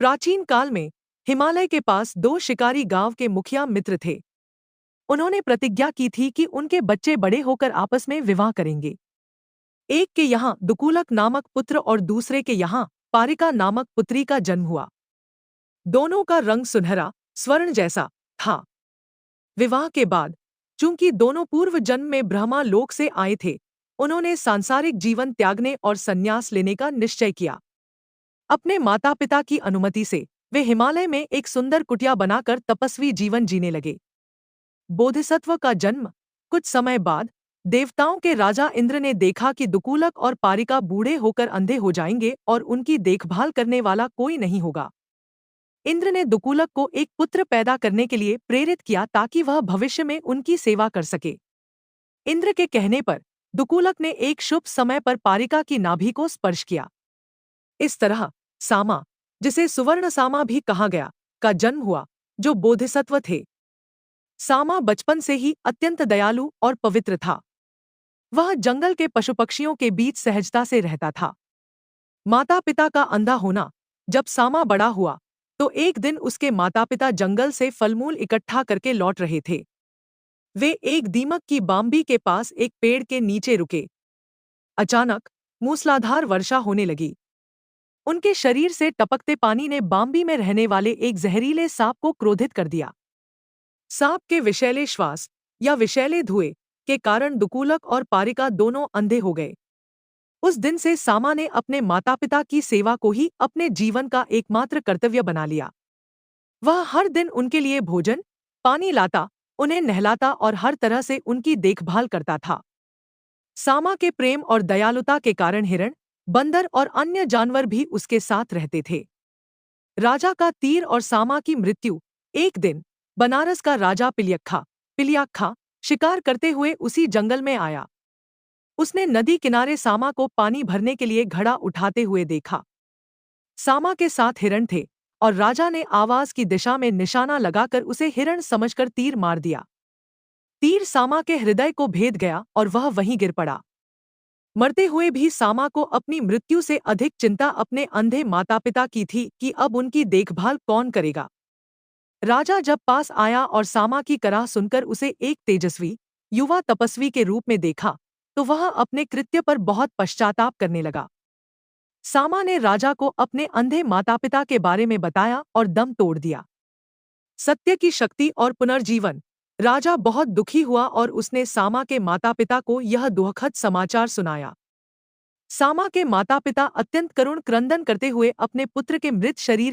प्राचीन काल में हिमालय के पास दो शिकारी गांव के मुखिया मित्र थे। उन्होंने प्रतिज्ञा की थी कि उनके बच्चे बड़े होकर आपस में विवाह करेंगे। एक के यहाँ दुकूलक नामक पुत्र और दूसरे के यहाँ पारिका नामक पुत्री का जन्म हुआ। दोनों का रंग सुनहरा स्वर्ण जैसा था। विवाह के बाद चूंकि दोनों पूर्व जन्म में ब्रह्मा लोक से आए थे, उन्होंने सांसारिक जीवन त्यागने और संन्यास लेने का निश्चय किया। अपने माता पिता की अनुमति से वे हिमालय में एक सुंदर कुटिया बनाकर तपस्वी जीवन जीने लगे। बोधिसत्व का जन्म कुछ समय बाद देवताओं के राजा इंद्र ने देखा कि दुकूलक और पारिका बूढ़े होकर अंधे हो जाएंगे और उनकी देखभाल करने वाला कोई नहीं होगा। इंद्र ने दुकूलक को एक पुत्र पैदा करने के लिए प्रेरित किया ताकि वह भविष्य में उनकी सेवा कर सके। इंद्र के कहने पर दुकूलक ने एक शुभ समय पर पारिका की नाभि को स्पर्श किया। इस तरह सामा, जिसे सुवर्ण सामा भी कहा गया, का जन्म हुआ, जो बोधिसत्व थे। सामा बचपन से ही अत्यंत दयालु और पवित्र था। वह जंगल के पशु पक्षियों के बीच सहजता से रहता था। माता पिता का अंधा होना। जब सामा बड़ा हुआ तो एक दिन उसके माता पिता जंगल से फलमूल इकट्ठा करके लौट रहे थे। वे एक दीमक की बाम्बी के पास एक पेड़ के नीचे रुके। अचानक मूसलाधार वर्षा होने लगी। उनके शरीर से टपकते पानी ने बाम्बी में रहने वाले एक जहरीले सांप को क्रोधित कर दिया। सांप के विषैले श्वास या विषैले धुएं के कारण दुकूलक और पारिका दोनों अंधे हो गए। उस दिन से सामा ने अपने माता पिता की सेवा को ही अपने जीवन का एकमात्र कर्तव्य बना लिया। वह हर दिन उनके लिए भोजन पानी लाता, उन्हें नहलाता और हर तरह से उनकी देखभाल करता था। सामा के प्रेम और दयालुता के कारण हिरण, बंदर और अन्य जानवर भी उसके साथ रहते थे। राजा का तीर और सामा की मृत्यु। एक दिन बनारस का राजा पिलियाखा शिकार करते हुए उसी जंगल में आया। उसने नदी किनारे सामा को पानी भरने के लिए घड़ा उठाते हुए देखा। सामा के साथ हिरण थे और राजा ने आवाज की दिशा में निशाना लगाकर उसे हिरण समझकर तीर मार दिया। तीर सामा के हृदय को भेद गया और वह वहीं गिर पड़ा। मरते हुए भी सामा को अपनी मृत्यु से अधिक चिंता अपने अंधे माता पिता की थी कि अब उनकी देखभाल कौन करेगा। राजा जब पास आया और सामा की कराह सुनकर उसे एक तेजस्वी युवा तपस्वी के रूप में देखा तो वह अपने कृत्य पर बहुत पश्चाताप करने लगा। सामा ने राजा को अपने अंधे माता पिता के बारे में बताया और दम तोड़ दिया। सत्य की शक्ति और पुनर्जीवन। राजा बहुत दुखी हुआ और उसने सामा के माता पिता को यह दुखद समाचार सुनाया। सामा के माता पिता अत्यंत करुण क्रंदन करते हुए अपने पुत्र के मृत शरीर